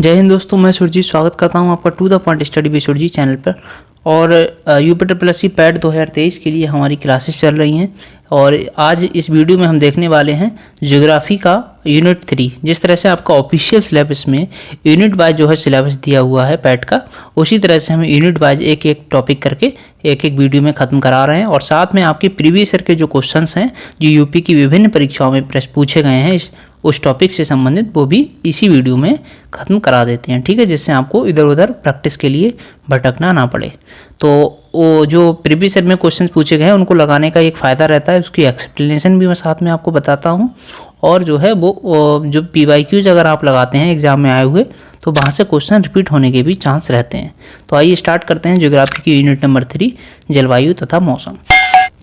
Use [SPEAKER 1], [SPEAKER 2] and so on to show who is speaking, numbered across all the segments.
[SPEAKER 1] जय हिंद दोस्तों, मैं सुरजीत स्वागत करता हूं आपका to the point study with Surjeet channel पर। और यूपीट्रिपल पैट 2023 के लिए हमारी क्लासेस चल रही हैं और आज इस वीडियो में हम देखने वाले हैं ज्योग्राफी का यूनिट 3। जिस तरह से आपका ऑफिशियल सिलेबस में यूनिट वाइज जो है सिलेबस दिया हुआ है पैट का, उसी तरह से हम यूनिट वाइज एक एक टॉपिक करके एक एक वीडियो में ख़त्म करा रहे हैं। और साथ में आपके प्रीवियस ईयर के जो क्वेश्चंस हैं जो यूपी की विभिन्न परीक्षाओं में पूछे गए हैं उस टॉपिक से संबंधित, वो भी इसी वीडियो में ख़त्म करा देते हैं। ठीक है, जिससे आपको इधर उधर प्रैक्टिस के लिए भटकना ना पड़े। तो वो जो प्रीवियस ईयर में क्वेश्चंस पूछे गए हैं उनको लगाने का एक फ़ायदा रहता है, उसकी एक्सप्लेनेशन भी मैं साथ में आपको बताता हूँ। और जो है वो जो PYQs अगर आप लगाते हैं एग्जाम में आए हुए, तो वहाँ से क्वेश्चन रिपीट होने के भी चांस रहते हैं। तो आइए स्टार्ट करते हैं ज्योग्राफी की यूनिट नंबर 3, जलवायु तथा मौसम।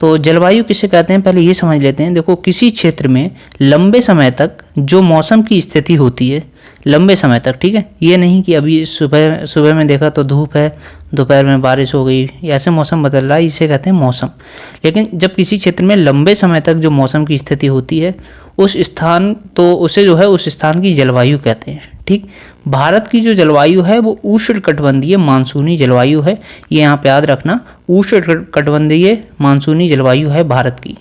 [SPEAKER 1] तो जलवायु किसे कहते हैं, पहले ये समझ लेते हैं। देखो, किसी क्षेत्र में लंबे समय तक जो मौसम की स्थिति होती है, लंबे समय तक, ठीक है, ये नहीं कि अभी सुबह में देखा तो धूप है, दोपहर में बारिश हो गई, ऐसे मौसम बदल रहा है, इसे कहते हैं मौसम। लेकिन जब किसी क्षेत्र में लंबे समय तक जो मौसम की स्थिति होती है उस स्थान, तो उसे जो है उस स्थान की जलवायु कहते हैं। ठीक, भारत की जो जलवायु है वो उष्णकटिबंधीय मानसूनी जलवायु है। ये यहाँ पे याद रखना, उष्णकटिबंधीय मानसूनी जलवायु है भारत की।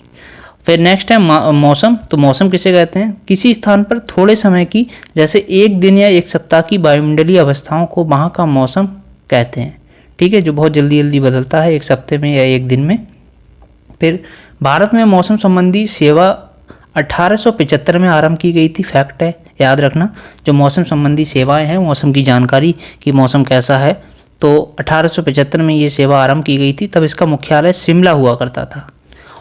[SPEAKER 1] फिर नेक्स्ट है मौसम। तो मौसम किसे कहते हैं, किसी स्थान पर थोड़े समय की, जैसे एक दिन या एक सप्ताह की वायुमंडलीय अवस्थाओं को वहाँ का मौसम कहते हैं। ठीक है, जो बहुत जल्दी जल्दी बदलता है, एक सप्ते में या एक दिन में। फिर भारत में मौसम संबंधी सेवा 1875 में आरंभ की गई थी। फैक्ट है, याद रखना। जो मौसम संबंधी सेवाएं हैं, मौसम की जानकारी कि मौसम कैसा है, तो 1875 में ये सेवा आरंभ की गई थी। तब इसका मुख्यालय शिमला हुआ करता था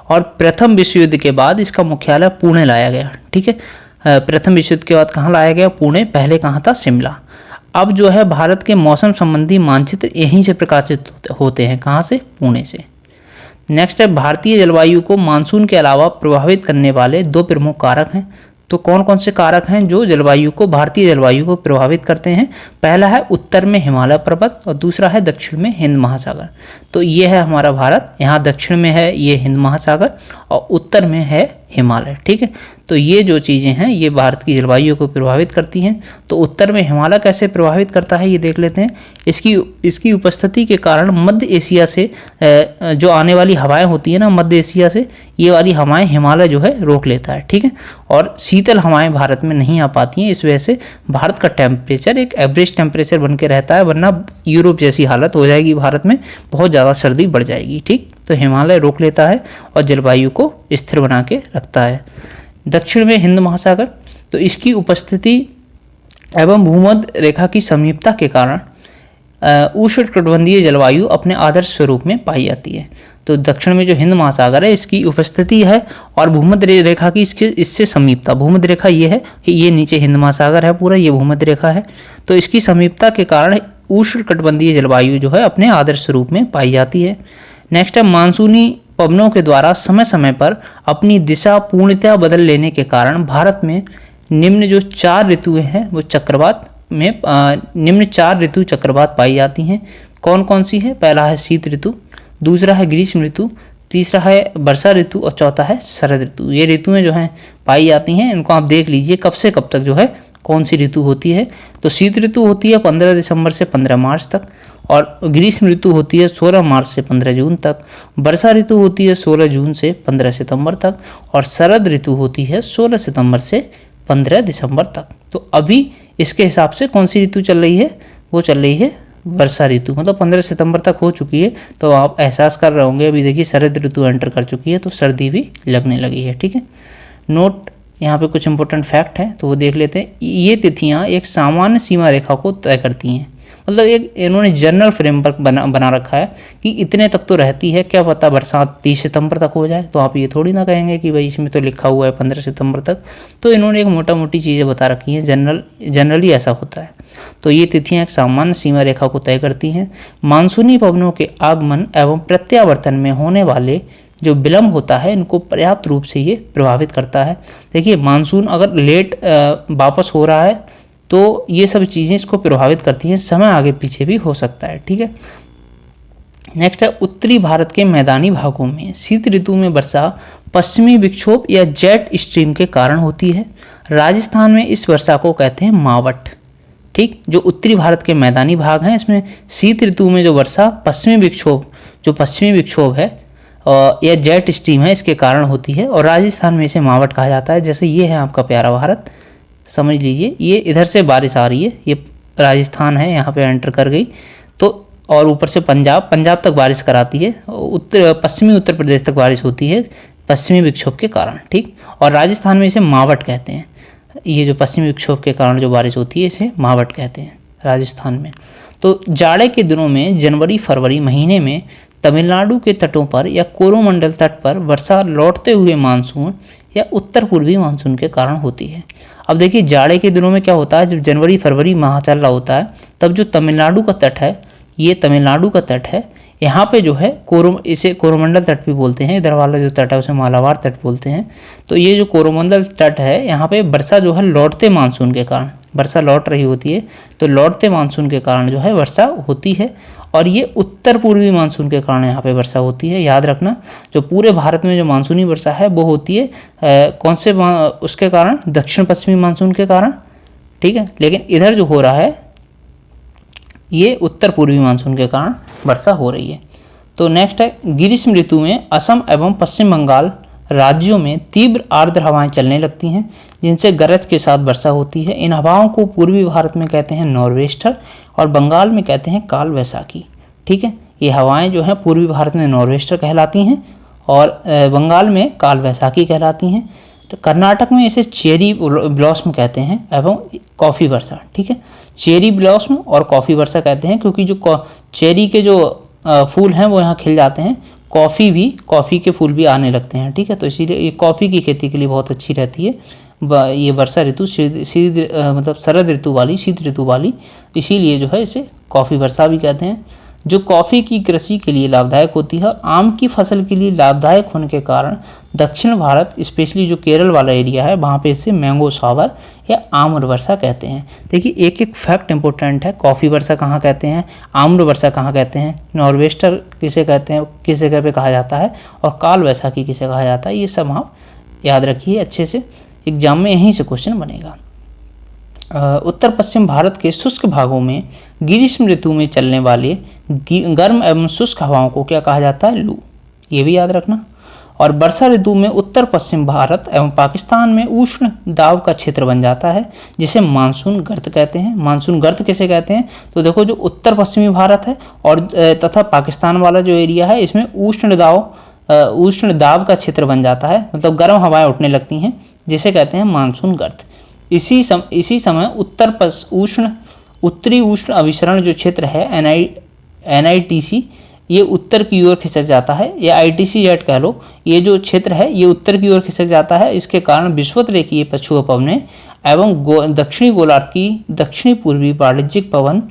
[SPEAKER 1] और प्रथम विश्व युद्ध के बाद इसका मुख्यालय पुणे लाया गया। ठीक है, प्रथम विश्व युद्ध के बाद कहाँ लाया गया, पुणे। पहले कहाँ था, शिमला। अब जो है भारत के मौसम संबंधी मानचित्र यहीं से प्रकाशित होते हैं, कहाँ से, पुणे से। नेक्स्ट है, भारतीय जलवायु को मानसून के अलावा प्रभावित करने वाले दो प्रमुख कारक हैं। तो कौन कौन से कारक हैं जो जलवायु को, भारतीय जलवायु को प्रभावित करते हैं? पहला है उत्तर में हिमालय पर्वत और दूसरा है दक्षिण में हिंद महासागर। तो ये है हमारा भारत, यहाँ दक्षिण में है ये हिंद महासागर और उत्तर में है हिमालय। ठीक है, तो ये जो चीज़ें हैं ये भारत की जलवायु को प्रभावित करती हैं। तो उत्तर में हिमालय कैसे प्रभावित करता है ये देख लेते हैं। इसकी उपस्थिति के कारण मध्य एशिया से जो आने वाली हवाएं होती है ना, मध्य एशिया से, ये वाली हवाएं हिमालय जो है रोक लेता है। ठीक है, और शीतल हवाएं भारत में नहीं आ पाती हैं। इस वजह से भारत का टेम्परेचर एक एवरेज टेम्परेचर बन के रहता है, वरना यूरोप जैसी हालत हो जाएगी, भारत में बहुत ज़्यादा सर्दी बढ़ जाएगी। ठीक, तो हिमालय रोक लेता है और जलवायु को स्थिर बना के रखता है। दक्षिण में हिंद महासागर, तो इसकी उपस्थिति एवं भूमध्य रेखा की समीपता के कारण उष्णकटिबंधीय जलवायु अपने आदर्श स्वरूप में पाई जाती है। तो दक्षिण में जो हिंद महासागर है इसकी उपस्थिति है और भूमध्य रेखा की इससे समीपता, भूमध्य रेखा ये है, ये नीचे हिंद महासागर है पूरा, ये भूमध्य रेखा है। तो इसकी समीपता के कारण उष्णकटिबंधीय जलवायु जो है अपने आदर्श स्वरूप में पाई जाती है। नेक्स्ट है, मानसूनी पवनों के द्वारा समय समय पर अपनी दिशा पूर्णतया बदल लेने के कारण भारत में निम्न जो 4 ऋतुएं हैं वो चक्रवात में निम्न 4 ऋतु चक्रवात पाई जाती हैं। कौन कौन सी है? पहला है शीत ऋतु, दूसरा है ग्रीष्म ऋतु, तीसरा है वर्षा ऋतु और चौथा है शरद ऋतु। ये ऋतुएं जो हैं पाई जाती हैं। इनको आप देख लीजिए कब से कब तक जो है कौन सी ऋतु होती है। तो शीत ऋतु होती है 15 दिसंबर से 15 मार्च तक, और ग्रीष्म ऋतु होती है 16 मार्च से 15 जून तक, वर्षा ऋतु होती है 16 जून से 15 सितंबर तक, और शरद ऋतु होती है 16 सितंबर से 15 दिसंबर तक। तो अभी इसके हिसाब से कौन सी ऋतु चल रही है? वो चल रही है वर्षा ऋतु, मतलब 15 सितंबर तक हो चुकी है। तो आप एहसास कर रहे होंगे, अभी देखिए शरद ऋतु एंटर कर चुकी है, तो सर्दी भी लगने लगी है। ठीक है, नोट यहाँ पे कुछ इंपॉर्टेंट फैक्ट है तो वो देख लेते हैं। ये तिथियाँ एक सामान्य सीमा रेखा को तय करती हैं, मतलब एक इन्होंने जनरल फ्रेमवर्क बना रखा है कि इतने तक तो रहती है, क्या पता बरसात 30 सितंबर तक हो जाए। तो आप ये थोड़ी ना कहेंगे कि भाई इसमें तो लिखा हुआ है 15 सितंबर तक। तो इन्होंने एक मोटा मोटी चीज़ें बता रखी हैं, जनरली ऐसा होता है। तो ये तिथियाँ एक सामान्य सीमा रेखा को तय करती हैं। मानसूनी पवनों के आगमन एवं प्रत्यावर्तन में होने वाले जो विलंब होता है इनको पर्याप्त रूप से ये प्रभावित करता है। देखिए, मानसून अगर लेट वापस हो रहा है तो ये सब चीज़ें इसको प्रभावित करती हैं, समय आगे पीछे भी हो सकता है। ठीक है, नेक्स्ट है, उत्तरी भारत के मैदानी भागों में शीत ऋतु में वर्षा पश्चिमी विक्षोभ या जेट स्ट्रीम के कारण होती है। राजस्थान में इस वर्षा को कहते हैं मावट। ठीक। जो उत्तरी भारत के मैदानी भाग हैं इसमें शीत ऋतु में जो वर्षा पश्चिमी विक्षोभ है या जेट स्ट्रीम है इसके कारण होती है, और राजस्थान में इसे मावट कहा जाता है। जैसे ये है आपका प्यारा भारत, समझ लीजिए ये इधर से बारिश आ रही है, ये राजस्थान है, यहाँ पे एंटर कर गई तो, और ऊपर से पंजाब तक बारिश कराती है, पश्चिमी उत्तर प्रदेश तक बारिश होती है पश्चिमी विक्षोभ के कारण, ठीक। और राजस्थान में इसे मावट कहते हैं, ये जो पश्चिमी विक्षोभ के कारण जो बारिश होती है इसे मावट कहते हैं राजस्थान में। तो जाड़े के दिनों में जनवरी फरवरी महीने में तमिलनाडु के तटों पर या कोरोमंडल तट पर वर्षा लौटते हुए मानसून या उत्तर पूर्वी मानसून के कारण होती है। अब देखिए जाड़े के दिनों में क्या होता है, जब जनवरी फरवरी माह चल रहा होता है तब जो तमिलनाडु का तट है, ये तमिलनाडु का तट है, यहाँ पे जो है इसे कोरोमंडल तट भी बोलते हैं, इधर वाला जो तट है उसे मालाबार तट बोलते हैं। तो ये जो कोरोमंडल तट है यहाँ पे वर्षा जो है लौटते मानसून के कारण, वर्षा लौट रही होती है तो लौटते मानसून के कारण जो है वर्षा होती है, और ये उत्तर पूर्वी मानसून के कारण यहाँ पे वर्षा होती है। याद रखना जो पूरे भारत में जो मानसूनी वर्षा है वो होती है कौन से उसके कारण, दक्षिण पश्चिमी मानसून के कारण, ठीक है। लेकिन इधर जो हो रहा है ये उत्तर पूर्वी मानसून के कारण वर्षा हो रही है। तो नेक्स्ट है ग्रीष्म ऋतु में असम एवं पश्चिम बंगाल राज्यों में तीव्र आर्द्र हवाएं चलने लगती हैं जिनसे गरज के साथ वर्षा होती है। इन हवाओं को पूर्वी भारत में कहते हैं नॉर्वेस्टर और बंगाल में कहते हैं काल वैसाखी, ठीक है। ये हवाएं जो हैं पूर्वी भारत में नॉर्वेस्टर कहलाती हैं और बंगाल में काल वैसाखी कहलाती हैं। तो कर्नाटक में इसे चेरी ब्लॉसम कहते हैं एवं कॉफ़ी वर्षा, ठीक है। चेरी ब्लॉसम और कॉफ़ी वर्षा कहते हैं क्योंकि जो चेरी के जो फूल हैं वो यहाँ खिल जाते हैं, कॉफ़ी के फूल भी आने लगते हैं, ठीक है। तो इसीलिए ये कॉफ़ी की खेती के लिए बहुत अच्छी रहती है ये वर्षा ऋतु, मतलब शरद ऋतु वाली, शीत ऋतु वाली, इसीलिए जो है इसे कॉफ़ी वर्षा भी कहते हैं। जो कॉफ़ी की कृषि के लिए लाभदायक होती है, आम की फसल के लिए लाभदायक होने के कारण दक्षिण भारत स्पेशली जो केरल वाला एरिया है वहाँ पे इसे मैंगो शावर या आम्र वर्षा कहते हैं। देखिए एक एक फैक्ट इंपॉर्टेंट है, कॉफ़ी वर्षा कहाँ कहते हैं, आम्र वर्षा कहाँ कहते हैं, नॉर्वेस्टर किसे कहते हैं, किस जगह पे कहा जाता है, और काल वैसाखी किसे कहा जाता है, ये सब आप याद रखिए अच्छे से, एग्जाम में यहीं से क्वेश्चन बनेगा। उत्तर पश्चिम भारत के शुष्क भागों में ग्रीष्म ऋतु में चलने वाले गर्म एवं शुष्क हवाओं को क्या कहा जाता है, लू, ये भी याद रखना। और वर्षा ऋतु में उत्तर पश्चिम भारत एवं पाकिस्तान में उष्ण दाब का क्षेत्र बन जाता है जिसे मानसून गर्त कहते हैं। मानसून गर्त किसे कहते हैं, तो देखो जो उत्तर पश्चिमी भारत है और तथा पाकिस्तान वाला जो एरिया है इसमें उष्ण दाब का क्षेत्र बन जाता है, मतलब गर्म हवाएं उठने लगती हैं जिसे कहते हैं मानसून गर्त। इसी समय उत्तरी उष्ण अभिसरण जो क्षेत्र है NITC, ये उत्तर की ओर खिसक जाता है, या ITC-Z कह लो, ये जो क्षेत्र है ये उत्तर की ओर खिसक जाता है। इसके कारण विषुवत रेखीय पछुआ पवनें एवं दक्षिणी गोलार्ध की दक्षिणी पूर्वी वाणिज्यिक पवन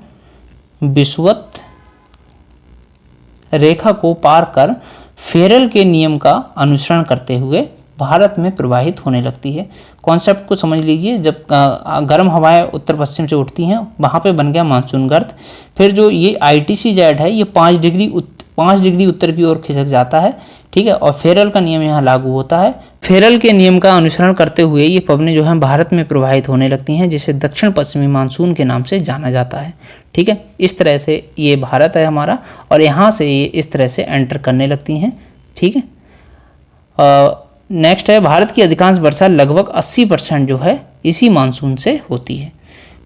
[SPEAKER 1] विषुवत रेखा को पार कर फेरल के नियम का अनुसरण करते हुए भारत में प्रवाहित होने लगती है। कॉन्सेप्ट को समझ लीजिए, जब गर्म हवाएं उत्तर पश्चिम से उठती हैं वहाँ पे बन गया मानसून गर्त। फिर जो ये ITC-Z है ये 5 डिग्री उत्तर की ओर खिसक जाता है, ठीक है, और फेरल का नियम यहाँ लागू होता है। फेरल के नियम का अनुसरण करते हुए ये पवनें जो हैं भारत में प्रवाहित होने लगती हैं जिसे दक्षिण पश्चिमी मानसून के नाम से जाना जाता है, ठीक है। इस तरह से ये भारत है हमारा और यहाँ से ये इस तरह से एंटर करने लगती हैं, ठीक है। नेक्स्ट है भारत की अधिकांश वर्षा लगभग 80% जो है इसी मानसून से होती है।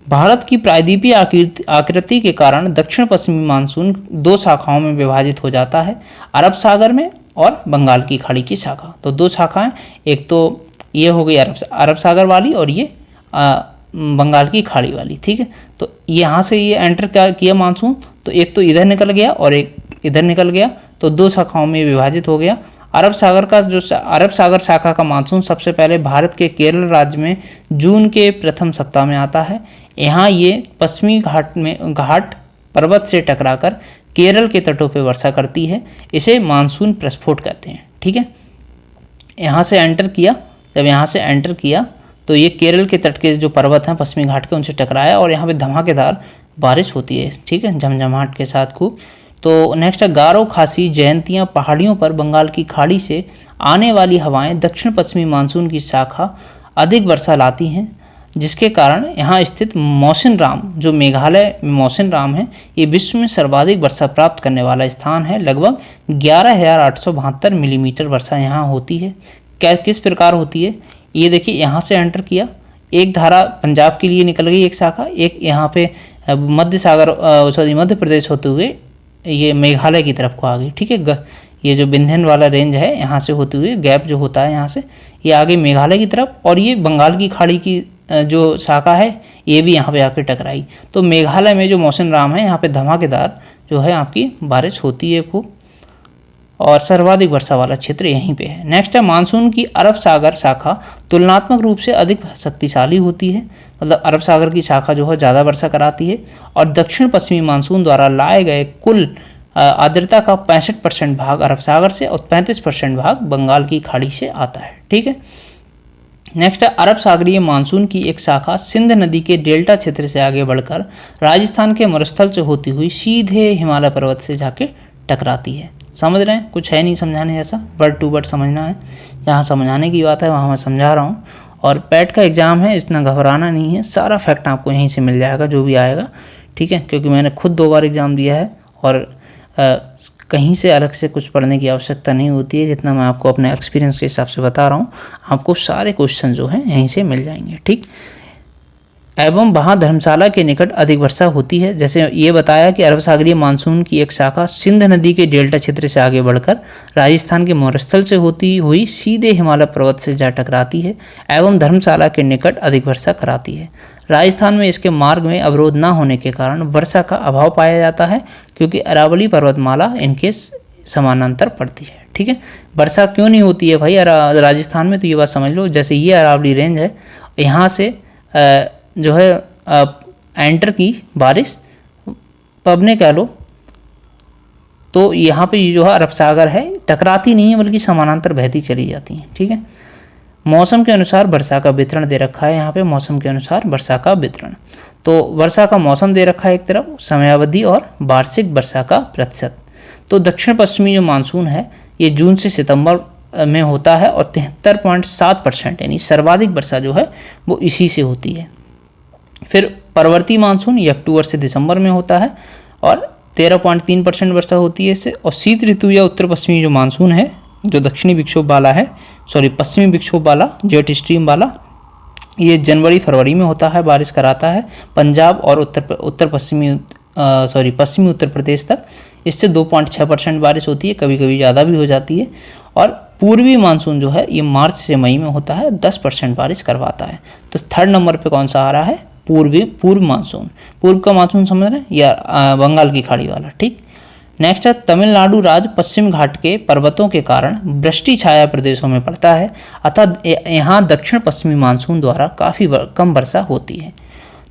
[SPEAKER 1] भारत की प्रायद्वीपीय आकृति के कारण दक्षिण पश्चिमी मानसून 2 शाखाओं में विभाजित हो जाता है, अरब सागर में और बंगाल की खाड़ी की शाखा। तो 2 शाखाएं, एक तो ये हो गई अरब सागर वाली और ये बंगाल की खाड़ी वाली, ठीक है। तो यहाँ से ये एंटर किया मानसून, तो एक तो इधर निकल गया और एक इधर निकल गया, तो 2 शाखाओं में विभाजित हो गया। अरब सागर शाखा का मानसून सबसे पहले भारत के केरल राज्य में जून के प्रथम सप्ताह में आता है। यहाँ ये पश्चिमी घाट पर्वत से टकराकर केरल के तटों पर वर्षा करती है, इसे मानसून प्रस्फोट कहते हैं, ठीक है। यहाँ से एंटर किया, जब यहाँ से एंटर किया तो ये केरल के तट के जो पर्वत हैं पश्चिमी घाट के उनसे टकराया और यहाँ पे धमाकेदार बारिश होती है, ठीक है, झमझमाहट के साथ खूब। तो नेक्स्ट है गारो खासी जयंतियाँ पहाड़ियों पर बंगाल की खाड़ी से आने वाली हवाएं दक्षिण पश्चिमी मानसून की शाखा अधिक वर्षा लाती हैं। जिसके कारण यहाँ स्थित मौसिनराम, जो मेघालय में मौसिनराम है, ये विश्व में सर्वाधिक वर्षा प्राप्त करने वाला स्थान है। लगभग 11,872 मिलीमीटर वर्षा यहाँ होती है। क्या किस प्रकार होती है ये देखिए, यहाँ से एंटर किया, एक धारा पंजाब के लिए निकल गई, एक शाखा, एक यहाँ पे मध्य प्रदेश होते हुए ये मेघालय की तरफ को आ गई। ठीक है, ये जो विंध्यन वाला रेंज है यहाँ से होते हुए गैप जो होता है यहाँ से ये आगे मेघालय की तरफ, और ये बंगाल की खाड़ी की जो शाखा है ये भी यहाँ पे आके टकराई। तो मेघालय में जो मौसिनराम है यहाँ पे धमाकेदार जो है आपकी बारिश होती है खूब, और सर्वाधिक वर्षा वाला क्षेत्र यहीं पे है। नेक्स्ट है मानसून की अरब सागर शाखा तुलनात्मक रूप से अधिक शक्तिशाली होती है, मतलब अरब सागर की शाखा जो है ज़्यादा वर्षा कराती है, और दक्षिण पश्चिमी मानसून द्वारा लाए गए कुल आर्द्रता का 65% भाग अरब सागर से और 35% भाग बंगाल की खाड़ी से आता है। ठीक है, नेक्स्ट है अरब सागरीय मानसून की एक शाखा सिंध नदी के डेल्टा क्षेत्र से आगे बढ़कर राजस्थान के मरुस्थल से होती हुई सीधे हिमालय पर्वत से जाके टकराती है। समझ रहे हैं, कुछ है नहीं समझाने जैसा, वर्ड टू वर्ड समझना है, जहाँ समझाने की बात है वहाँ मैं समझा रहा हूँ। और पैट का एग्ज़ाम है, इतना घबराना नहीं है, सारा फैक्ट आपको यहीं से मिल जाएगा जो भी आएगा। ठीक है, क्योंकि मैंने खुद 2 बार एग्ज़ाम दिया है और कहीं से अलग से कुछ पढ़ने की आवश्यकता नहीं होती है। जितना मैं आपको अपने एक्सपीरियंस के हिसाब से बता रहा हूँ, आपको सारे क्वेश्चन जो हैं यहीं से मिल जाएंगे। ठीक, एवं वहाँ धर्मशाला के निकट अधिक वर्षा होती है। जैसे ये बताया कि अरब सागरीय मानसून की एक शाखा सिंध नदी के डेल्टा क्षेत्र से आगे बढ़कर राजस्थान के मरुस्थल से होती हुई सीधे हिमालय पर्वत से जा टकराती है एवं धर्मशाला के निकट अधिक वर्षा कराती है। राजस्थान में इसके मार्ग में अवरोध न होने के कारण वर्षा का अभाव पाया जाता है, क्योंकि अरावली पर्वतमाला इनके समानांतर पड़ती है। ठीक है, वर्षा क्यों नहीं होती है भाई राजस्थान में, तो ये बात समझ लो। जैसे ये अरावली रेंज है, यहाँ से जो है एंटर की बारिश पबने कह लो, तो यहाँ पे जो है अरब सागर है टकराती नहीं है बल्कि समानांतर बहती चली जाती हैं। ठीक है, मौसम के अनुसार वर्षा का वितरण दे रखा है यहाँ पे, मौसम के अनुसार वर्षा का वितरण, तो वर्षा का मौसम दे रखा है एक तरफ, समयावधि और वार्षिक वर्षा का प्रतिशत। तो दक्षिण पश्चिमी जो मानसून है ये जून से सितंबर में होता है और 73.7% यानी सर्वाधिक वर्षा जो है वो इसी से होती है। फिर परवर्ती मानसून ये अक्टूबर से दिसंबर में होता है और 13.3% वर्षा होती है इससे। और शीत ऋतु या उत्तर पश्चिमी जो मानसून है, जो दक्षिणी विक्षोभ वाला है, पश्चिमी विक्षोभ वाला, जेट स्ट्रीम वाला, ये जनवरी फरवरी में होता है, बारिश कराता है पंजाब और पश्चिमी उत्तर प्रदेश तक। इससे 2.6% बारिश होती है, कभी कभी ज़्यादा भी हो जाती है। और पूर्वी मानसून जो है ये मार्च से मई में होता है, 10% बारिश करवाता है। तो 3rd नंबर पे कौन सा आ रहा है? पूर्व मानसून। पूर्व का मानसून समझ रहे हैं, या बंगाल की खाड़ी वाला। ठीक, नेक्स्ट है तमिलनाडु राज्य पश्चिम घाट के पर्वतों के कारण वृष्टि छाया प्रदेशों में पड़ता है, अतः यहाँ दक्षिण पश्चिमी मानसून द्वारा काफ़ी कम वर्षा होती है।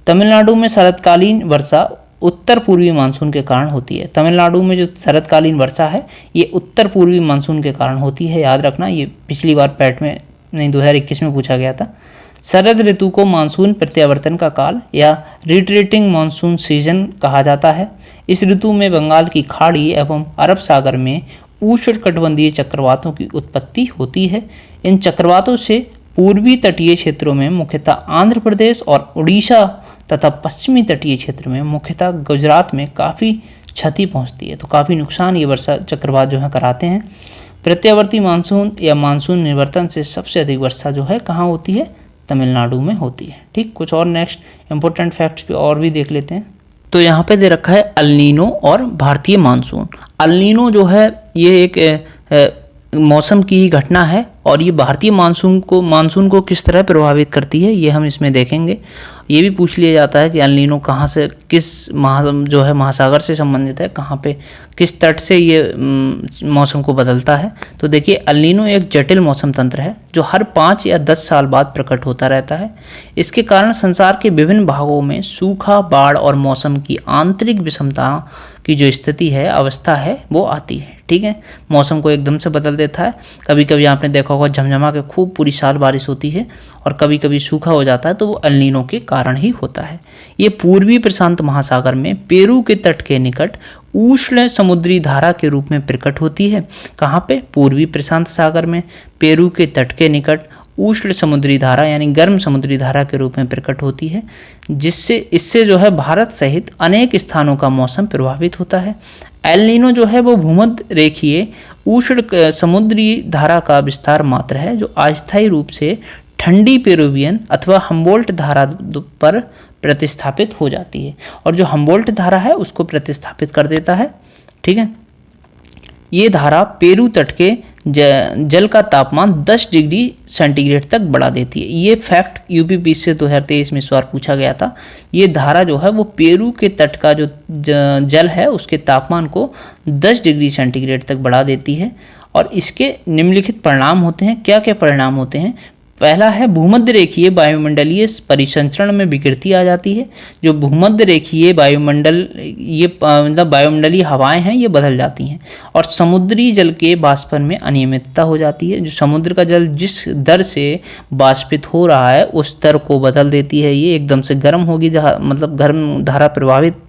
[SPEAKER 1] तमिलनाडु में शरतकालीन वर्षा उत्तर पूर्वी मानसून के कारण होती है। तमिलनाडु में जो शरतकालीन वर्षा है ये उत्तर पूर्वी मानसून के कारण होती है, याद रखना। ये पिछली बार पैट में 2021 में पूछा गया था। शरद ऋतु को मानसून प्रत्यावर्तन का काल या रिट्रीटिंग मानसून सीजन कहा जाता है। इस ऋतु में बंगाल की खाड़ी एवं अरब सागर में उष्णकटिबंधीय चक्रवातों की उत्पत्ति होती है। इन चक्रवातों से पूर्वी तटीय क्षेत्रों में मुख्यतः आंध्र प्रदेश और उड़ीसा तथा पश्चिमी तटीय क्षेत्र में मुख्यतः गुजरात में काफ़ी क्षति पहुंचती है। तो काफ़ी नुकसान ये वर्षा चक्रवात जो है कराते हैं। प्रत्यावर्ती मानसून या मानसून निवर्तन से सबसे अधिक वर्षा जो है कहाँ होती है? तमिलनाडु में होती है। ठीक, कुछ और नेक्स्ट इंपॉर्टेंट फैक्ट्स भी और भी देख लेते हैं। तो यहाँ पे दे रखा है अल नीनो और भारतीय मानसून। अल नीनो जो है ये एक मौसम की घटना है और ये भारतीय मानसून को किस तरह प्रभावित करती है ये हम इसमें देखेंगे। ये भी पूछ लिया जाता है कि अल नीनो कहाँ से, किस महासागर से संबंधित है, कहाँ पे किस तट से ये मौसम को बदलता है। तो देखिए अल नीनो एक जटिल मौसम तंत्र है जो हर 5 या 10 साल बाद प्रकट होता रहता है। इसके कारण संसार के विभिन्न भागों में सूखा, बाढ़ और मौसम की आंतरिक विषमता की जो स्थिति है, अवस्था है, वो आती है। ठीक है, मौसम को एकदम से बदल देता है। कभी कभी आपने देखा होगा झमझमा के खूब पूरी साल बारिश होती है और कभी कभी सूखा हो जाता है, तो वो अल नीनो के कारण ही होता है। ये पूर्वी प्रशांत महासागर में पेरू के तट के निकट उष्ण समुद्री धारा के रूप में प्रकट होती है। कहाँ पे? पूर्वी प्रशांत सागर में पेरू के तट के निकट उष्ण समुद्री धारा यानी गर्म समुद्री धारा के रूप में प्रकट होती है, जिससे इससे जो है भारत सहित अनेक स्थानों का मौसम प्रभावित होता है। एल नीनो जो है वो भूमध्य रेखीय उष्ण समुद्री धारा का विस्तार मात्र है, जो अस्थायी रूप से ठंडी पेरुवियन अथवा हम्बोल्ट धारा पर प्रतिस्थापित हो जाती है, और जो हम्बोल्ट धारा है उसको प्रतिस्थापित कर देता है। ठीक है, ये धारा पेरू तट के जल का तापमान 10 डिग्री सेंटीग्रेड तक बढ़ा देती है। ये फैक्ट यूपीपीएससी से 2023 में इस बार पूछा गया था। ये धारा जो है वो पेरू के तट का जो जल है उसके तापमान को 10 डिग्री सेंटीग्रेड तक बढ़ा देती है, और इसके निम्नलिखित परिणाम होते हैं। क्या क्या परिणाम होते हैं? पहला है भूमध्य रेखीय वायुमंडलीय परिसंचरण में विकृति आ जाती है। जो भूमध्य रेखीय वायुमंडल ये मतलब वायुमंडलीय हवाएं हैं ये बदल जाती हैं, और समुद्री जल के वाष्पन में अनियमितता हो जाती है। जो समुद्र का जल जिस दर से वाष्पित हो रहा है उस दर को बदल देती है। ये एकदम से गर्म होगी, मतलब गर्म धारा प्रवाहित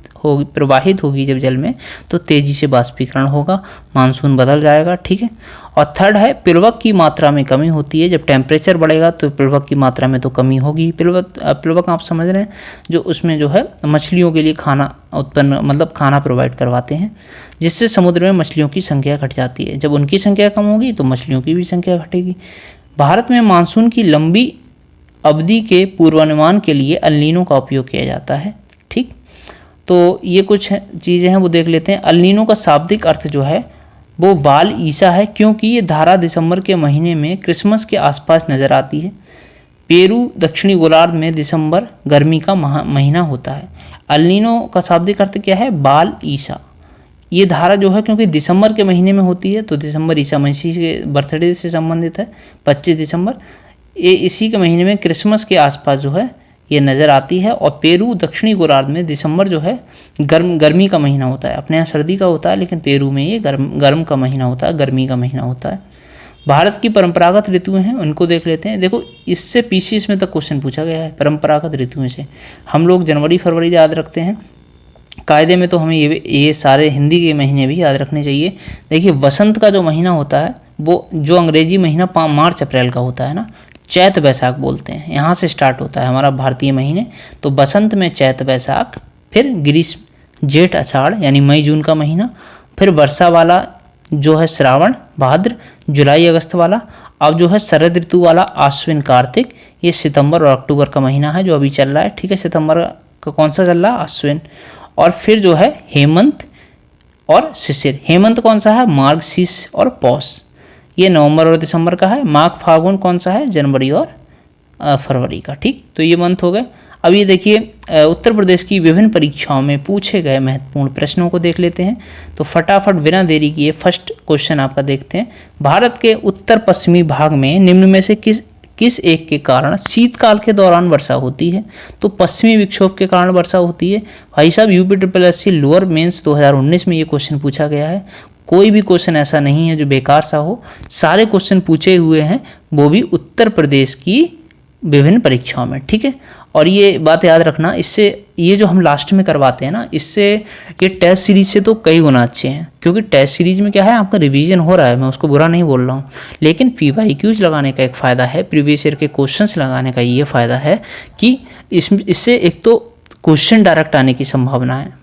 [SPEAKER 1] होगी जब जल में, तो तेजी से वाष्पीकरण होगा, मानसून बदल जाएगा। ठीक है, और थर्ड है प्लवक की मात्रा में कमी होती है। जब टेम्परेचर बढ़ेगा तो प्लवक की मात्रा में तो कमी होगी। प्लवक आप समझ रहे हैं, जो उसमें जो है मछलियों के लिए खाना उत्पन्न मतलब खाना प्रोवाइड करवाते हैं, जिससे समुद्र में मछलियों की संख्या घट जाती है। जब उनकी संख्या कम होगी तो मछलियों की भी संख्या घटेगी। भारत में मानसून की लंबी अवधि के पूर्वानुमान के लिए एल नीनो का उपयोग किया जाता है। ठीक, तो ये कुछ चीज़ें हैं वो देख लेते हैं। एल नीनो का शाब्दिक अर्थ जो है वो बाल ईसा है, क्योंकि ये धारा दिसंबर के महीने में क्रिसमस के आसपास नज़र आती है। पेरू दक्षिणी गोलार्ध में दिसंबर गर्मी का महीना होता है। एल नीनो का शाब्दिक अर्थ क्या है? बाल ईसा। ये धारा जो है क्योंकि दिसंबर के महीने में होती है, तो दिसंबर ईसा मसीह के बर्थडे से संबंधित है, 25 दिसंबर। ये इसी के महीने में क्रिसमस के आसपास जो है ये नज़र आती है। और पेरू दक्षिणी गोलार्ध में दिसंबर जो है गर्मी का महीना होता है। अपने यहाँ सर्दी का होता है, लेकिन पेरू में ये गर्म का महीना होता है, गर्मी का महीना होता है। भारत की परंपरागत ऋतुएं हैं, उनको देख लेते हैं। देखो, इससे पीसीएस में तक क्वेश्चन पूछा गया है परंपरागत ऋतुएं से। हम लोग जनवरी फरवरी याद रखते हैं, कायदे में तो हमें ये सारे हिंदी के महीने भी याद रखने चाहिए। देखिए, वसंत का जो महीना होता है वो जो अंग्रेजी महीना मार्च अप्रैल का होता है ना, चैत बैसाख बोलते हैं, यहाँ से स्टार्ट होता है हमारा भारतीय महीने। तो बसंत में चैत बैसाख, फिर ग्रीष्म जेठ आषाढ़ यानी मई जून का महीना, फिर वर्षा वाला जो है श्रावण भाद्र जुलाई अगस्त वाला। अब जो है शरद ऋतु वाला आश्विन कार्तिक, ये सितंबर और अक्टूबर का महीना है जो अभी चल रहा है। ठीक है, सितंबर का कौन सा चल रहा है? आश्विन। और फिर जो है हेमंत और शिशिर। हेमंत कौन सा है? मार्गशीर्ष और पौष, ये नवंबर और दिसंबर का है। माघ फागुन कौन सा है? जनवरी और फरवरी का। ठीक, तो ये मंथ हो गए। अब ये देखिए, उत्तर प्रदेश की विभिन्न परीक्षाओं में पूछे गए महत्वपूर्ण प्रश्नों को देख लेते हैं। तो फटाफट बिना देरी किए फर्स्ट क्वेश्चन आपका देखते हैं। भारत के उत्तर पश्चिमी भाग में निम्न में से किस एक के कारण शीतकाल के दौरान वर्षा होती है? तो पश्चिमी विक्षोभ के कारण वर्षा होती है। भाई साहब, यूपीपीएससी लोअर मेंस 2019 में ये क्वेश्चन पूछा गया है। कोई भी क्वेश्चन ऐसा नहीं है जो बेकार सा हो, सारे क्वेश्चन पूछे हुए हैं, वो भी उत्तर प्रदेश की विभिन्न परीक्षाओं में। ठीक है, और ये बात याद रखना, इससे ये जो हम लास्ट में करवाते हैं ना, इससे ये टेस्ट सीरीज से तो कई गुना अच्छे हैं, क्योंकि टेस्ट सीरीज में क्या है, आपका रिवीजन हो रहा है, मैं उसको बुरा नहीं बोल रहा हूँ। लेकिन PYQs लगाने का एक फ़ायदा है, प्रीवियस ईयर के क्वेश्चंस लगाने का ये फ़ायदा है कि इससे एक तो क्वेश्चन डायरेक्ट आने की संभावना है,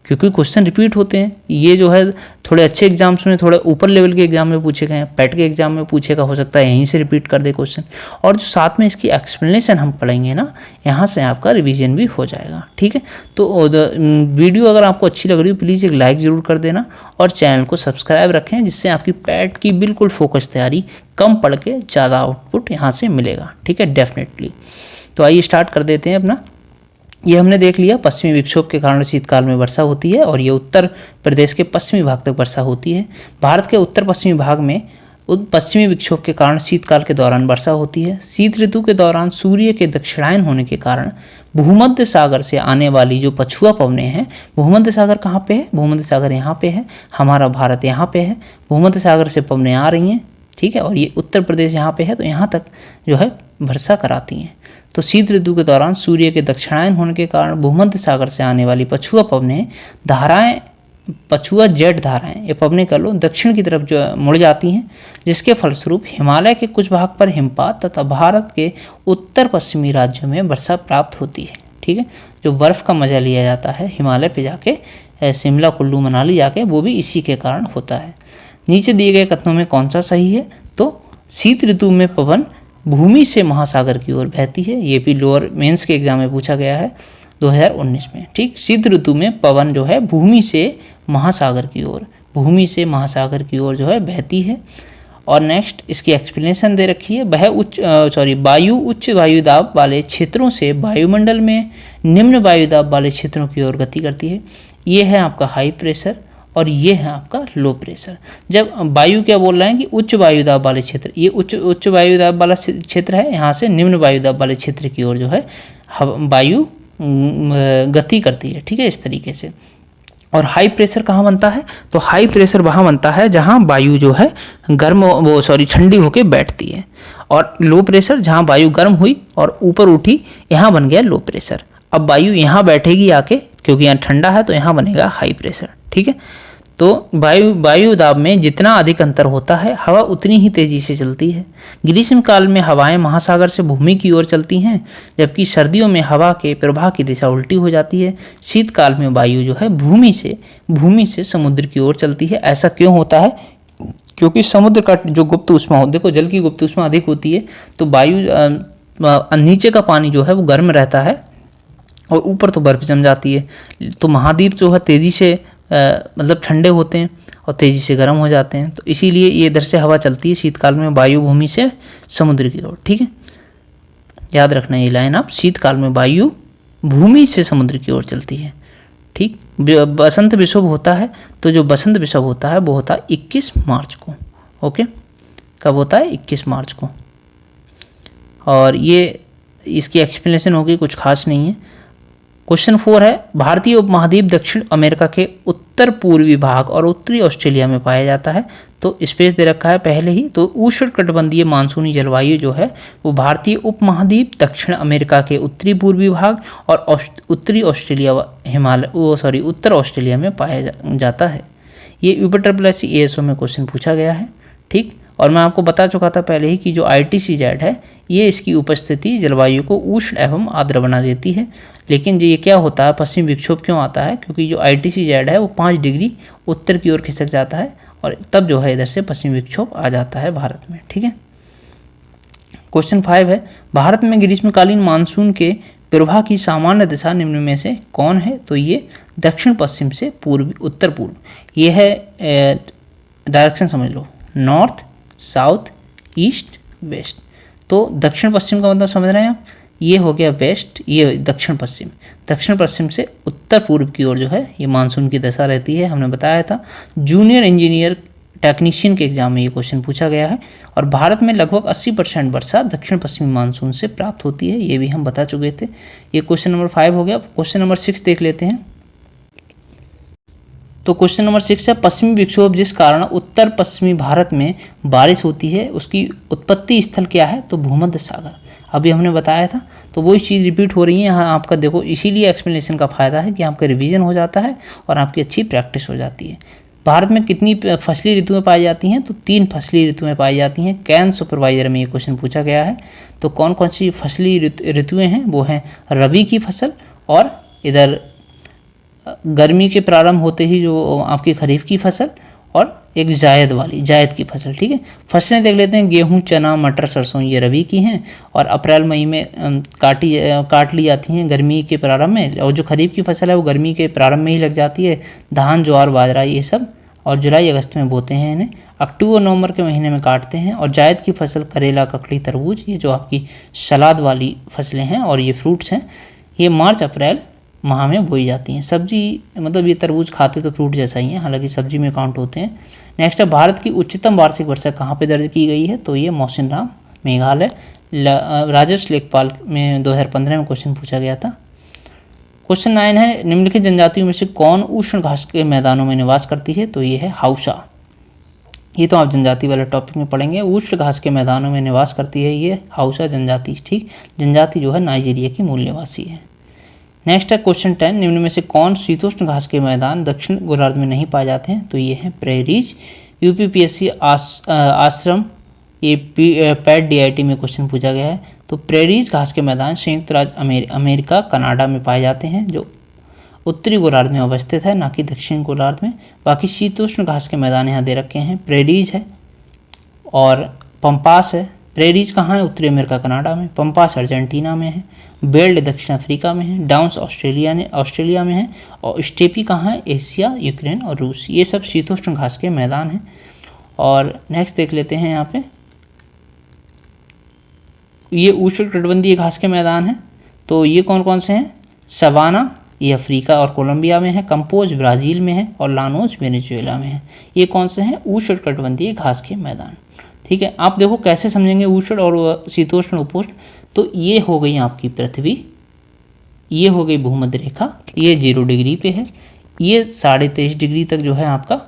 [SPEAKER 1] क्योंकि क्वेश्चन रिपीट होते हैं। ये जो है थोड़े अच्छे एग्जाम्स में, थोड़े ऊपर लेवल के एग्जाम में पूछे गए हैं, पेट के एग्जाम में पूछेगा, हो सकता है यहीं से रिपीट कर दे क्वेश्चन। और जो साथ में इसकी एक्सप्लेनेशन हम पढ़ेंगे ना, यहाँ से आपका रिवीजन भी हो जाएगा। ठीक है, तो वीडियो अगर आपको अच्छी लग रही हो प्लीज़ एक लाइक ज़रूर कर देना, और चैनल को सब्सक्राइब रखें, जिससे आपकी पेट की बिल्कुल फोकस तैयारी, कम पढ़ के ज़्यादा आउटपुट यहाँ से मिलेगा। ठीक है, डेफिनेटली। तो आइए स्टार्ट कर देते हैं अपना। ये हमने देख लिया, पश्चिमी विक्षोभ के कारण शीतकाल में वर्षा होती है, और ये उत्तर प्रदेश के पश्चिमी भाग तक वर्षा होती है। भारत के उत्तर पश्चिमी भाग में पश्चिमी विक्षोभ के कारण शीतकाल के दौरान वर्षा होती है। शीत ऋतु के दौरान सूर्य के दक्षिणायन होने के कारण भूमध्य सागर से आने वाली जो पछुआ पवनें हैं, भूमध्य सागर कहाँ पे है? भूमध्य सागर यहाँ पे है, हमारा भारत यहाँ पे है, भूमध्य सागर से पवनें आ रही हैं। ठीक है, और ये उत्तर प्रदेश यहाँ पे है, तो यहाँ तक जो है वर्षा कराती हैं। तो शीत ऋतु के दौरान सूर्य के दक्षिणायन होने के कारण भूमध्य सागर से आने वाली पछुआ पवनें धाराएं पछुआ जेट धाराएं, ये पवने कर लो, दक्षिण की तरफ जो मुड़ जाती हैं, जिसके फलस्वरूप हिमालय के कुछ भाग पर हिमपात तथा भारत के उत्तर पश्चिमी राज्यों में वर्षा प्राप्त होती है। ठीक है, जो बर्फ़ का मजा लिया जाता है हिमालय पे जाके, शिमला कुल्लू मनाली जाके, वो भी इसी के कारण होता है। नीचे दिए गए कथनों में कौन सा सही है? तो शीत ऋतु में पवन भूमि से महासागर की ओर बहती है। ये भी लोअर मेंस के एग्जाम में पूछा गया है 2019 में। ठीक, शीत ऋतु में पवन जो है भूमि से महासागर की ओर, भूमि से महासागर की ओर जो है बहती है। और नेक्स्ट इसकी एक्सप्लेनेशन दे रखी है, वह वायु उच्च वायुदाब वाले क्षेत्रों से वायुमंडल में निम्न वायुदाब वाले क्षेत्रों की ओर गति करती है। ये है आपका हाई प्रेशर और ये है आपका लो प्रेशर। जब वायु क्या बोल रहे हैं कि उच्च वायुदाब वाले क्षेत्र, ये उच्च वायुदाब वाला क्षेत्र है, यहाँ से निम्न वायुदाब वाले क्षेत्र की ओर जो है वायु गति करती है। ठीक है, इस तरीके से। और हाई प्रेशर कहाँ बनता है? तो हाई प्रेशर वहाँ बनता है जहाँ वायु जो है ठंडी होकर बैठती है। और लो प्रेशर जहाँ वायु गर्म हुई और ऊपर उठी, यहाँ बन गया लो प्रेशर। अब वायु यहाँ बैठेगी आके, क्योंकि यहाँ ठंडा है, तो यहाँ बनेगा हाई प्रेशर। ठीक है, तो वायु दाब में जितना अधिक अंतर होता है, हवा उतनी ही तेजी से चलती है। ग्रीष्म काल में हवाएं महासागर से भूमि की ओर चलती हैं, जबकि सर्दियों में हवा के प्रवाह की दिशा उल्टी हो जाती है। शीतकाल में वायु जो है भूमि से समुद्र की ओर चलती है। ऐसा क्यों होता है? क्योंकि समुद्र का जो गुप्त ऊष्मा हो, देखो जल की गुप्त ऊष्मा अधिक होती है, तो वायु नीचे का पानी जो है वो गर्म रहता है और ऊपर तो बर्फ जम जाती है। तो महाद्वीप जो है तेज़ी से मतलब ठंडे होते हैं और तेज़ी से गर्म हो जाते हैं। तो इसीलिए ये इधर से हवा चलती है शीतकाल में वायु भूमि से समुद्र की ओर। ठीक है, याद रखना ये लाइन आप, शीतकाल में वायु भूमि से समुद्र की ओर चलती है। ठीक, बसंत विषुव होता है, तो जो बसंत विषुव होता है वो होता है 21 मार्च को। ओके, कब होता है? 21 मार्च को। और ये इसकी एक्सप्लेनेशन होगी, कुछ खास नहीं है। क्वेश्चन 4 है, भारतीय उपमहाद्वीप दक्षिण अमेरिका के उत्तर पूर्वी भाग और उत्तरी ऑस्ट्रेलिया में पाया जाता है। तो स्पेस दे रखा है पहले ही। तो उष्णकटिबंधीय मानसूनी जलवायु जो है वो भारतीय उपमहाद्वीप दक्षिण अमेरिका के उत्तरी पूर्वी भाग और उत्तरी ऑस्ट्रेलिया उत्तर ऑस्ट्रेलिया में पाया जाता है। ये UPSC ASO में क्वेश्चन पूछा गया है। ठीक, और मैं आपको बता चुका था पहले ही कि जो ITCZ है, ये इसकी उपस्थिति जलवायु को उष्ण एवं आर्द्र बना देती है। लेकिन ये क्या होता है, पश्चिमी विक्षोभ क्यों आता है? क्योंकि जो ITCZ है वो 5 डिग्री उत्तर की ओर खिसक जाता है और तब जो है इधर से पश्चिमी विक्षोभ आ जाता है भारत में। ठीक है, क्वेश्चन 5 है, भारत में ग्रीष्मकालीन मानसून के प्रवाह की सामान्य दिशा निम्न में से कौन है? तो ये दक्षिण पश्चिम से उत्तर पूर्व। ये है डायरेक्शन समझ लो, नॉर्थ, साउथ, ईस्ट, वेस्ट। तो दक्षिण पश्चिम का मतलब समझ रहे हैं आप, ये हो गया वेस्ट, ये दक्षिण पश्चिम। दक्षिण पश्चिम से उत्तर पूर्व की ओर जो है ये मानसून की दशा रहती है। हमने बताया था जूनियर इंजीनियर टेक्नीशियन के एग्जाम में ये क्वेश्चन पूछा गया है। और भारत में लगभग 80% वर्षा दक्षिण पश्चिमी मानसून से प्राप्त होती है, ये भी हम बता चुके थे। ये क्वेश्चन नंबर 5 हो गया। क्वेश्चन नंबर 6 देख लेते हैं। तो क्वेश्चन नंबर 6 है, पश्चिमी विक्षोभ जिस कारण उत्तर पश्चिमी भारत में बारिश होती है उसकी उत्पत्ति स्थल क्या है? तो भूमध्य सागर। अभी हमने बताया था, तो वही चीज़ रिपीट हो रही है यहाँ आपका। देखो इसीलिए एक्सप्लेनेशन का फ़ायदा है कि आपका रिवीजन हो जाता है और आपकी अच्छी प्रैक्टिस हो जाती है। भारत में कितनी फसली ऋतुएं पाई जाती हैं? तो 3 फसली ऋतुएं पाई जाती हैं। कैन सुपरवाइजर में ये क्वेश्चन पूछा गया है। तो कौन कौन सी फसली ऋतुएं हैं? वो हैं रबी की फसल और इधर गर्मी के प्रारंभ होते ही जो आपकी खरीफ की फसल और एक जायद की फसल। ठीक है, फसलें देख लेते हैं। गेहूं, चना, मटर, सरसों ये रबी की हैं और अप्रैल मई में काट ली जाती हैं गर्मी के प्रारंभ में। और जो खरीफ की फसल है वो गर्मी के प्रारंभ में ही लग जाती है। धान, ज्वार, बाजरा ये सब, और जुलाई अगस्त में बोते हैं इन्हें। अक्टूबर नवंबर के महीने में काटते हैं। और जायद की फसल करेला, ककड़ी, तरबूज ये जो आपकी सलाद वाली फसलें हैं और ये फ्रूट्स हैं, ये मार्च अप्रैल माह में बोई जाती हैं। सब्जी मतलब ये तरबूज खाते तो फ्रूट जैसा ही है, हालांकि सब्जी में काउंट होते हैं। नेक्स्ट है, भारत की उच्चतम वार्षिक वर्षा कहाँ पे दर्ज की गई है? तो ये मौसिनराम, मेघालय। राजर्ष लेखपाल में 2015 में क्वेश्चन पूछा गया था। क्वेश्चन 9 है, निम्नलिखित जनजातियों में से कौन उष्ण घास के मैदानों में निवास करती है? तो ये है हाउसा। ये तो आप जनजाति वाले टॉपिक में पढ़ेंगे। उष्ण घास के मैदानों में निवास करती है ये हाउसा जनजाति। ठीक, जनजाति जो है नाइजीरिया की मूल निवासी है। नेक्स्ट है क्वेश्चन 10, निम्न में से कौन शीतोष्ण घास के मैदान दक्षिण गोलार्ध में नहीं पाए जाते हैं? तो ये है प्रेरीज। यूपीपीएससी आश्रम ये पैट DIT में क्वेश्चन पूछा गया है। तो प्रेरीज घास के मैदान संयुक्त राज्य अमेरिका कनाडा में पाए जाते हैं, जो उत्तरी गोलार्ध में अवस्थित है, ना कि दक्षिण गोलार्ध में। बाकी शीतोष्ण घास के मैदान यहाँ दे रखे हैं, प्रेरीज है और पंपास है। प्रेरीज कहाँ है? उत्तरी अमेरिका कनाडा में। पंपास अर्जेंटीना में है। बेल्ट दक्षिण अफ्रीका में है। डाउन्स ऑस्ट्रेलिया में है। और स्टेपी कहाँ है? एशिया, यूक्रेन और रूस। ये सब शीतोष्ण घास के मैदान हैं। और नेक्स्ट देख लेते हैं यहाँ पे, ये उष्णकटिबंधीय घास के मैदान हैं। तो ये कौन कौन से हैं? सवाना ये अफ्रीका और कोलंबिया में है, कंपोज ब्राज़ील में है और लानोज वेनेजुएला में है। ये कौन से हैं? उष्णकटिबंधीय घास के मैदान। ठीक है, आप देखो कैसे समझेंगे उष्ण और शीतोष्ण उपोष्ण। तो ये हो गई आपकी पृथ्वी, ये हो गई भूमध्य रेखा, ये 0 डिग्री पे है, ये 23.5 डिग्री तक जो है आपका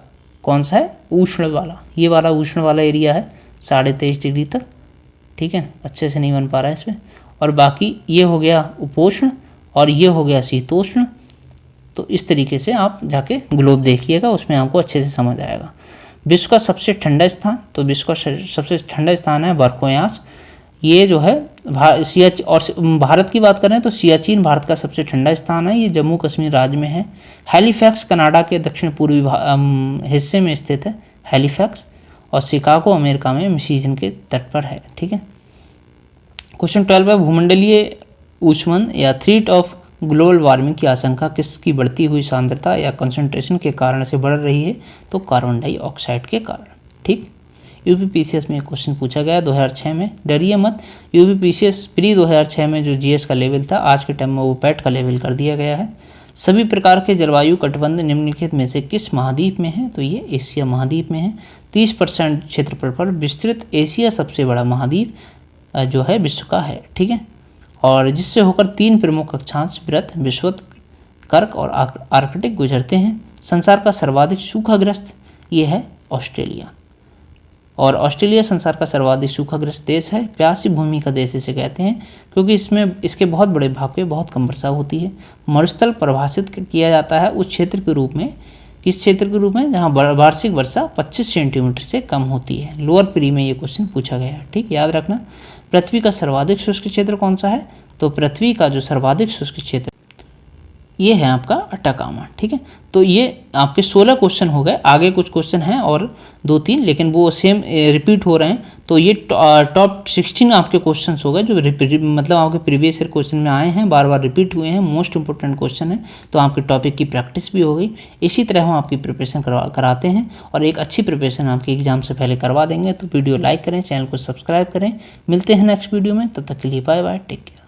[SPEAKER 1] कौन सा है? उष्ण वाला, ये वाला उष्ण वाला एरिया है 23.5 डिग्री तक। ठीक है, अच्छे से नहीं बन पा रहा है इसमें। और बाकी ये हो गया उपोष्ण और ये हो गया शीतोष्ण। तो इस तरीके से आप जाके ग्लोब देखिएगा, उसमें आपको अच्छे से समझ आएगा। विश्व का सबसे ठंडा स्थान, तो विश्व का सबसे ठंडा स्थान है बर्कोयास। ये जो है भारत की बात करें तो सियाचिन भारत का सबसे ठंडा स्थान है, ये जम्मू कश्मीर राज्य में है। हैलीफैक्स कनाडा के दक्षिण पूर्वी हिस्से में स्थित है हैलीफैक्स। और शिकागो अमेरिका में मिशिगन के तट पर है। ठीक है, क्वेश्चन 12 है, भूमंडलीय ऊष्मन या थ्रेट ऑफ ग्लोबल वार्मिंग की आशंका किसकी बढ़ती हुई सांद्रता या कंसंट्रेशन के कारण से बढ़ रही है? तो कार्बन डाइऑक्साइड के कारण। ठीक, यूपीपीसीएस में क्वेश्चन पूछा गया 2006 में। डरिए मत, यूपीपीसीएस प्री 2006 में जो जीएस का लेवल था, आज के टाइम में वो पैट का लेवल कर दिया गया है। सभी प्रकार के जलवायु कटिबंध निम्नलिखित में से किस महाद्वीप में है? तो ये एशिया महाद्वीप में है। 30% क्षेत्रफल पर विस्तृत एशिया सबसे बड़ा महाद्वीप जो है विश्व का है। ठीक है, और जिससे होकर 3 प्रमुख अक्षांश वृत्त विषुवत, कर्क और आर्कटिक गुजरते हैं। संसार का सर्वाधिक सूखाग्रस्त ये है ऑस्ट्रेलिया, और ऑस्ट्रेलिया संसार का सर्वाधिक सूखाग्रस्त देश है। प्यासी भूमि का देश इसे कहते हैं, क्योंकि इसमें इसके बहुत बड़े भाग पे बहुत कम वर्षा होती है। मरुस्थल परिभाषित किया जाता है उस क्षेत्र के रूप में, किस क्षेत्र के रूप में? जहाँ वार्षिक वर्षा 25 सेंटीमीटर से कम होती है। लोअर प्री में ये क्वेश्चन पूछा गया है। ठीक, याद रखना। पृथ्वी का सर्वाधिक शुष्क क्षेत्र कौन सा है? तो पृथ्वी का जो सर्वाधिक शुष्क क्षेत्र ये है आपका अटाकामा। ठीक है, तो ये आपके 16 क्वेश्चन हो गए। आगे कुछ क्वेश्चन हैं और 2-3, लेकिन वो सेम रिपीट हो रहे हैं। तो ये टॉप 16 आपके क्वेश्चंस हो गए जो मतलब आपके प्रीवियस ईयर क्वेश्चन में आए हैं, बार बार रिपीट हुए हैं, मोस्ट इंपॉर्टेंट क्वेश्चन है। तो आपके टॉपिक की प्रैक्टिस भी हो गई। इसी तरह हम आपकी प्रिपरेशन कराते हैं और एक अच्छी प्रिपरेशन आपके एग्जाम से पहले करवा देंगे। तो वीडियो लाइक करें, चैनल को सब्सक्राइब करें। मिलते हैं नेक्स्ट वीडियो में, तब तक के लिए बाय बाय, टेक केयर।